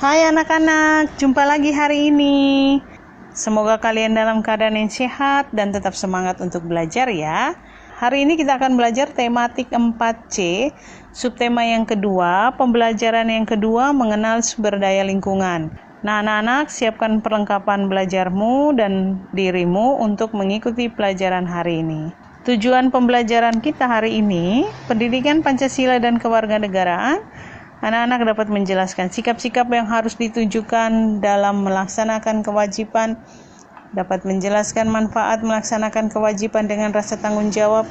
Hai anak-anak, jumpa lagi hari ini. Semoga kalian dalam keadaan yang sehat dan tetap semangat untuk belajar ya. Hari ini kita akan belajar tematik 4C, subtema yang kedua, pembelajaran yang kedua mengenal sumber daya lingkungan. Nah anak-anak, siapkan perlengkapan belajarmu dan dirimu untuk mengikuti pelajaran hari ini. Tujuan pembelajaran kita hari ini, pendidikan Pancasila dan kewarganegaraan. Anak-anak dapat menjelaskan sikap-sikap yang harus ditunjukkan dalam melaksanakan kewajiban, dapat menjelaskan manfaat melaksanakan kewajiban dengan rasa tanggung jawab,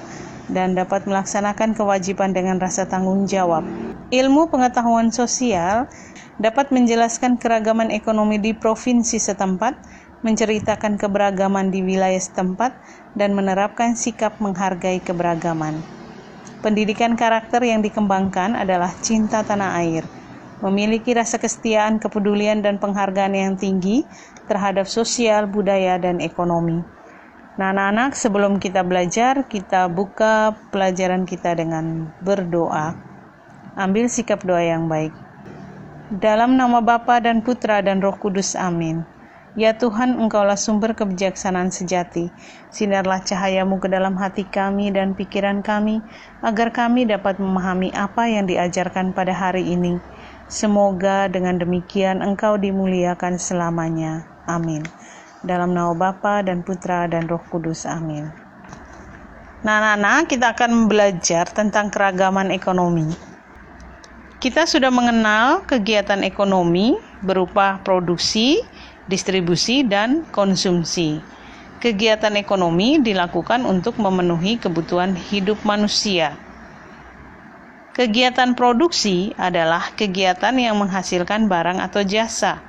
dan dapat melaksanakan kewajiban dengan rasa tanggung jawab. Ilmu pengetahuan sosial dapat menjelaskan keragaman ekonomi di provinsi setempat, menceritakan keberagaman di wilayah setempat, dan menerapkan sikap menghargai keberagaman. Pendidikan karakter yang dikembangkan adalah cinta tanah air, memiliki rasa kesetiaan, kepedulian, dan penghargaan yang tinggi terhadap sosial, budaya, dan ekonomi. Nah, anak-anak, sebelum kita belajar, kita buka pelajaran kita dengan berdoa. Ambil sikap doa yang baik. Dalam nama Bapa dan Putra dan Roh Kudus, amin. Ya Tuhan, Engkaulah sumber kebijaksanaan sejati. Sinarlah cahayamu ke dalam hati kami dan pikiran kami, agar kami dapat memahami apa yang diajarkan pada hari ini. Semoga dengan demikian Engkau dimuliakan selamanya. Amin. Dalam nama Bapa dan Putra dan Roh Kudus, amin. Nah, anak-anak, kita akan belajar tentang keragaman ekonomi. Kita sudah mengenal kegiatan ekonomi berupa produksi, distribusi, dan konsumsi. Kegiatan ekonomi dilakukan untuk memenuhi kebutuhan hidup manusia. Kegiatan produksi adalah kegiatan yang menghasilkan barang atau jasa.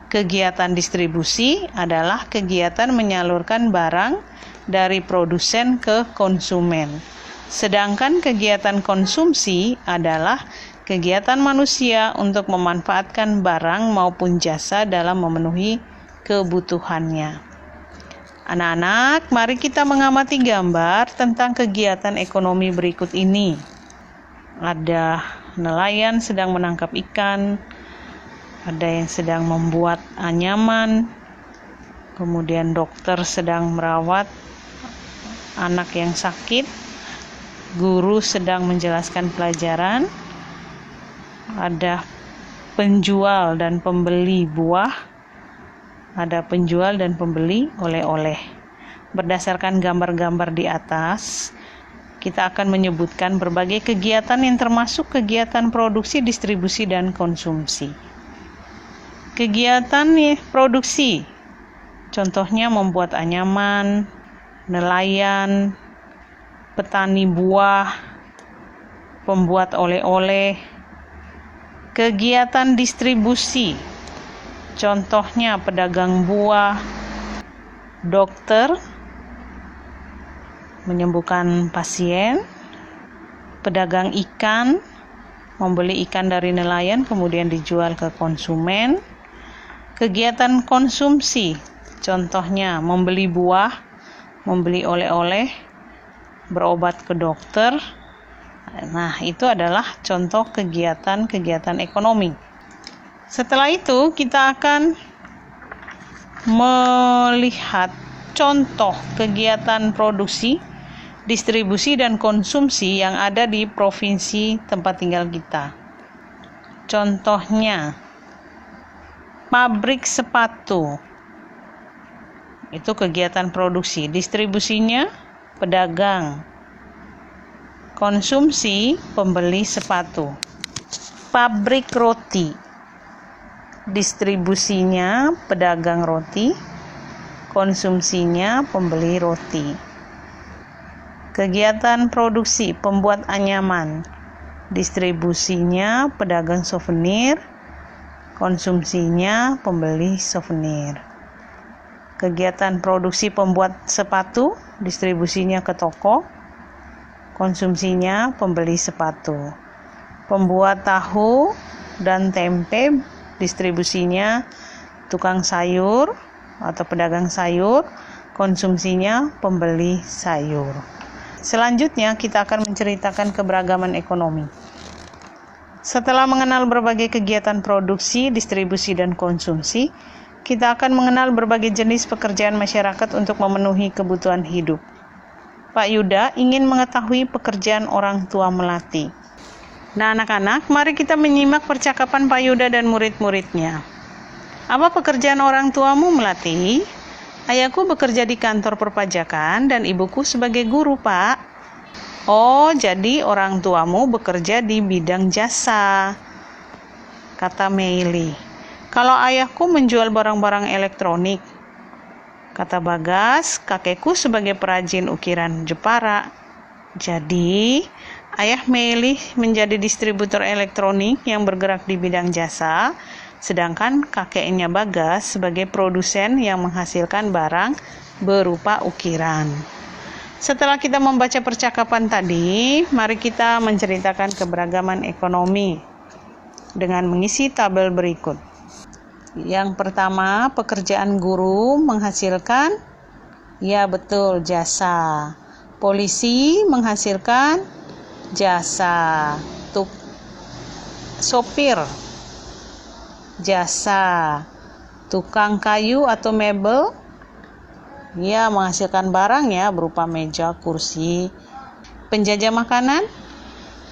Kegiatan distribusi adalah kegiatan menyalurkan barang dari produsen ke konsumen. Sedangkan kegiatan konsumsi adalah kegiatan manusia untuk memanfaatkan barang maupun jasa dalam memenuhi kebutuhannya. Anak-anak, mari kita mengamati gambar tentang kegiatan ekonomi berikut ini. Ada nelayan sedang menangkap ikan, ada yang sedang membuat anyaman, kemudian dokter sedang merawat anak yang sakit, guru sedang menjelaskan pelajaran, ada penjual dan pembeli buah, ada penjual dan pembeli oleh-oleh. Berdasarkan gambar-gambar di atas, kita akan menyebutkan berbagai kegiatan yang termasuk kegiatan produksi, distribusi, dan konsumsi. Kegiatan produksi, contohnya membuat anyaman, nelayan, petani buah, pembuat oleh-oleh. Kegiatan distribusi, contohnya pedagang buah, dokter menyembuhkan pasien, pedagang ikan membeli ikan dari nelayan kemudian dijual ke konsumen. Kegiatan konsumsi, contohnya membeli buah, membeli oleh-oleh, berobat ke dokter. Nah, itu adalah contoh kegiatan-kegiatan ekonomi. Setelah itu, kita akan melihat contoh kegiatan produksi, distribusi, dan konsumsi yang ada di provinsi tempat tinggal kita. Contohnya, pabrik sepatu. Itu kegiatan produksi. Distribusinya, pedagang. Konsumsi, pembeli sepatu. Pabrik roti, distribusinya pedagang roti, konsumsinya pembeli roti. Kegiatan produksi, pembuat anyaman, distribusinya pedagang souvenir, konsumsinya pembeli souvenir. Kegiatan produksi pembuat sepatu, distribusinya ke toko, konsumsinya pembeli sepatu. Pembuat tahu dan tempe, distribusinya tukang sayur atau pedagang sayur, konsumsinya pembeli sayur. Selanjutnya kita akan menceritakan keberagaman ekonomi. Setelah mengenal berbagai kegiatan produksi, distribusi, dan konsumsi, kita akan mengenal berbagai jenis pekerjaan masyarakat untuk memenuhi kebutuhan hidup. Pak Yuda ingin mengetahui pekerjaan orang tua melati. Nah, anak-anak, mari kita menyimak percakapan Pak Yuda dan murid-muridnya. Apa pekerjaan orang tuamu melati? Ayahku bekerja di kantor perpajakan dan ibuku sebagai guru, Pak. Oh, jadi orang tuamu bekerja di bidang jasa, kata Meili. Kalau ayahku menjual barang-barang elektronik, kata Bagas. Kakekku sebagai perajin ukiran Jepara. Jadi, ayah Meili menjadi distributor elektronik yang bergerak di bidang jasa, sedangkan kakeknya Bagas sebagai produsen yang menghasilkan barang berupa ukiran. Setelah kita membaca percakapan tadi, mari kita menceritakan keberagaman ekonomi dengan mengisi tabel berikut. Yang pertama, pekerjaan guru menghasilkan, ya betul, jasa. Polisi menghasilkan jasa. Sopir, jasa. Tukang kayu atau mebel, ya menghasilkan barang ya berupa meja, kursi. Penjajah makanan,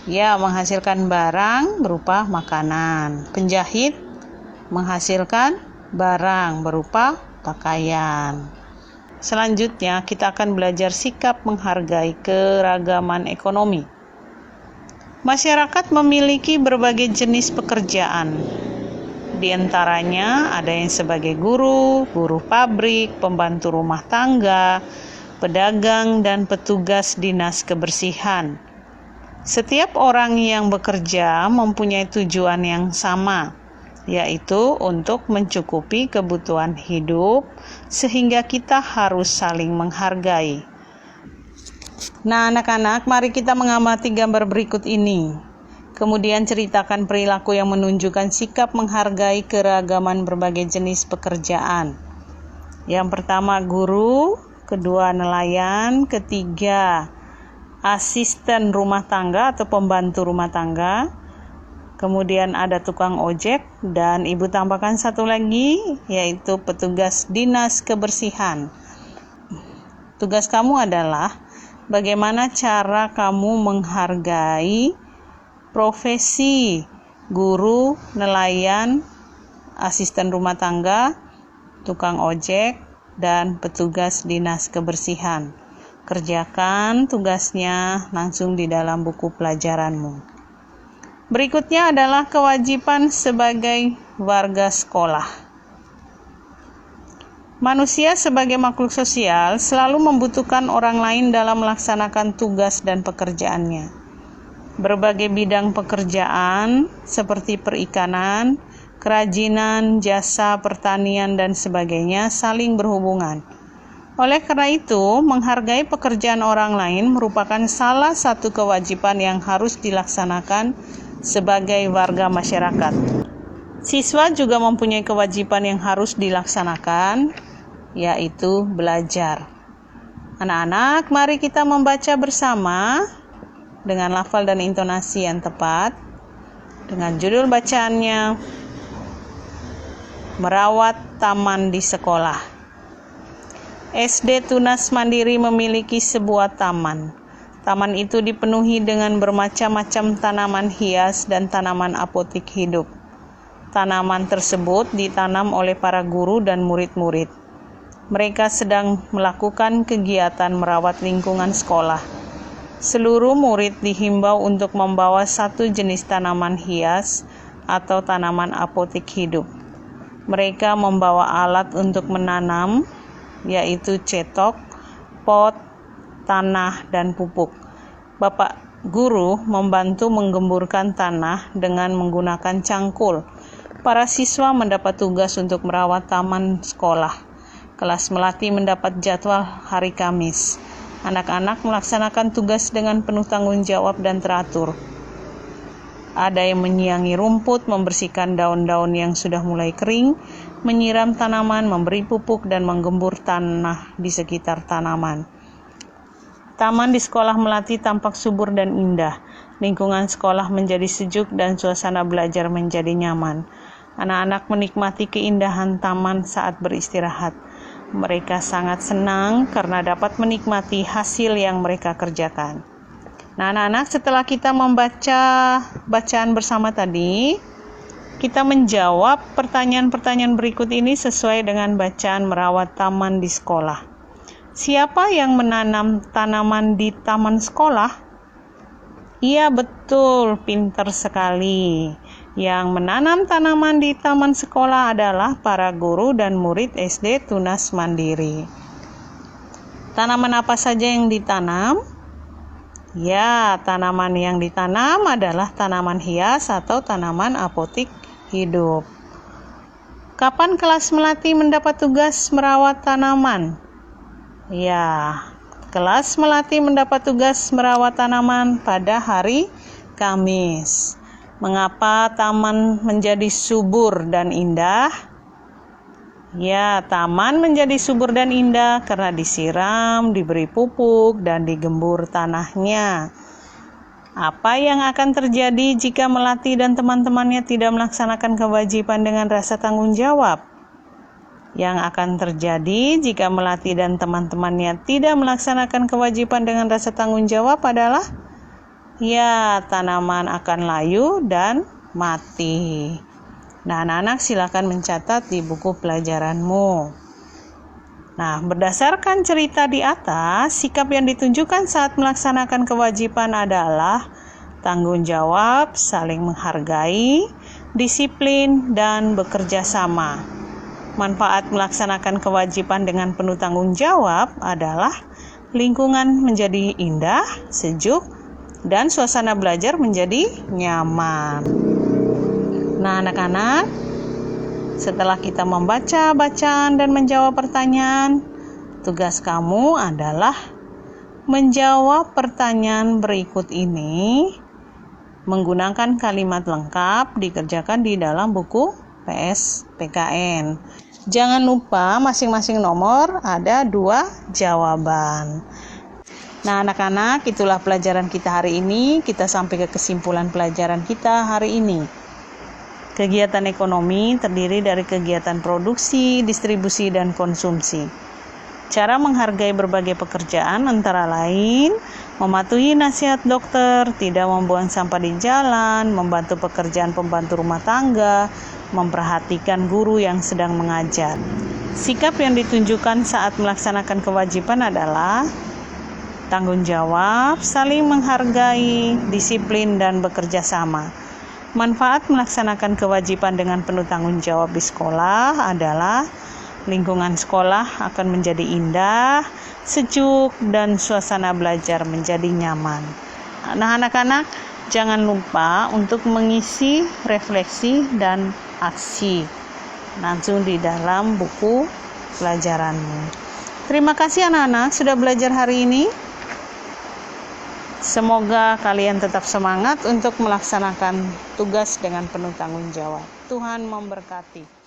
ya menghasilkan barang berupa makanan. Penjahit menghasilkan barang berupa pakaian. Selanjutnya kita akan belajar sikap menghargai keragaman ekonomi. Masyarakat memiliki berbagai jenis pekerjaan. Di antaranya ada yang sebagai guru, buruh pabrik, pembantu rumah tangga, pedagang, dan petugas dinas kebersihan. Setiap orang yang bekerja mempunyai tujuan yang sama, yaitu untuk mencukupi kebutuhan hidup, sehingga kita harus saling menghargai. Nah, anak-anak, mari kita mengamati gambar berikut ini. Kemudian ceritakan perilaku yang menunjukkan sikap menghargai keragaman berbagai jenis pekerjaan. Yang pertama guru, kedua nelayan, ketiga asisten rumah tangga atau pembantu rumah tangga, kemudian ada tukang ojek, dan ibu tambahkan satu lagi, yaitu petugas dinas kebersihan. Tugas kamu adalah bagaimana cara kamu menghargai profesi guru, nelayan, asisten rumah tangga, tukang ojek, dan petugas dinas kebersihan. Kerjakan tugasnya langsung di dalam buku pelajaranmu. Berikutnya adalah kewajiban sebagai warga sekolah. Manusia sebagai makhluk sosial selalu membutuhkan orang lain dalam melaksanakan tugas dan pekerjaannya. Berbagai bidang pekerjaan seperti perikanan, kerajinan, jasa, pertanian, dan sebagainya saling berhubungan. Oleh karena itu, menghargai pekerjaan orang lain merupakan salah satu kewajiban yang harus dilaksanakan sebagai warga masyarakat. Siswa juga mempunyai kewajiban yang harus dilaksanakan, yaitu belajar. Anak-anak, mari kita membaca bersama dengan lafal dan intonasi yang tepat, dengan judul bacaannya Merawat Taman di Sekolah. SD Tunas Mandiri memiliki sebuah taman. Taman itu dipenuhi dengan bermacam-macam tanaman hias dan tanaman apotik hidup. Tanaman tersebut ditanam oleh para guru dan murid-murid. Mereka sedang melakukan kegiatan merawat lingkungan sekolah. Seluruh murid dihimbau untuk membawa satu jenis tanaman hias atau tanaman apotik hidup. Mereka membawa alat untuk menanam, yaitu cetok, pot, tanah, dan pupuk. Bapak guru membantu menggemburkan tanah dengan menggunakan cangkul. Para siswa mendapat tugas untuk merawat taman sekolah. Kelas melati mendapat jadwal hari Kamis. Anak-anak melaksanakan tugas dengan penuh tanggung jawab dan teratur. Ada yang menyiangi rumput, membersihkan daun-daun yang sudah mulai kering, menyiram tanaman, memberi pupuk, dan menggembur tanah di sekitar tanaman. Taman di sekolah melati tampak subur dan indah. Lingkungan sekolah menjadi sejuk dan suasana belajar menjadi nyaman. Anak-anak menikmati keindahan taman saat beristirahat. Mereka sangat senang karena dapat menikmati hasil yang mereka kerjakan. Nah, anak-anak, setelah kita membaca bacaan bersama tadi, kita menjawab pertanyaan-pertanyaan berikut ini sesuai dengan bacaan merawat taman di sekolah. Siapa yang menanam tanaman di taman sekolah? Iya, betul, pintar sekali. Yang menanam tanaman di taman sekolah adalah para guru dan murid SD Tunas Mandiri. Tanaman apa saja yang ditanam? Ya, tanaman yang ditanam adalah tanaman hias atau tanaman apotik hidup. Kapan kelas melati mendapat tugas merawat tanaman? Ya, kelas melati mendapat tugas merawat tanaman pada hari Kamis. Mengapa taman menjadi subur dan indah? Ya, taman menjadi subur dan indah karena disiram, diberi pupuk, dan digembur tanahnya. Apa yang akan terjadi jika Melati dan teman-temannya tidak melaksanakan kewajiban dengan rasa tanggung jawab? Yang akan terjadi jika Melati dan teman-temannya tidak melaksanakan kewajiban dengan rasa tanggung jawab adalah ya, tanaman akan layu dan mati. Nah, anak-anak silakan mencatat di buku pelajaranmu. Nah, berdasarkan cerita di atas, sikap yang ditunjukkan saat melaksanakan kewajiban adalah tanggung jawab, saling menghargai, disiplin, dan bekerja sama. Manfaat melaksanakan kewajiban dengan penuh tanggung jawab adalah lingkungan menjadi indah, sejuk, dan suasana belajar menjadi nyaman. Nah, anak-anak, setelah kita membaca bacaan dan menjawab pertanyaan, tugas kamu adalah menjawab pertanyaan berikut ini menggunakan kalimat lengkap dikerjakan di dalam buku PSPKN. Jangan lupa masing-masing nomor ada 2 jawaban. Nah, anak-anak, itulah pelajaran kita hari ini. Kita sampai ke kesimpulan pelajaran kita hari ini. Kegiatan ekonomi terdiri dari kegiatan produksi, distribusi, dan konsumsi. Cara menghargai berbagai pekerjaan antara lain mematuhi nasihat dokter, tidak membuang sampah di jalan, membantu pekerjaan pembantu rumah tangga, memperhatikan guru yang sedang mengajar. Sikap yang ditunjukkan saat melaksanakan kewajiban adalah tanggung jawab, saling menghargai, disiplin, dan bekerja sama. Manfaat melaksanakan kewajiban dengan penuh tanggung jawab di sekolah adalah lingkungan sekolah akan menjadi indah, sejuk, dan suasana belajar menjadi nyaman. Nah, anak-anak, jangan lupa untuk mengisi refleksi dan aksi langsung di dalam buku pelajaranmu. Terima kasih anak-anak sudah belajar hari ini. Semoga kalian tetap semangat untuk melaksanakan tugas dengan penuh tanggung jawab. Tuhan memberkati.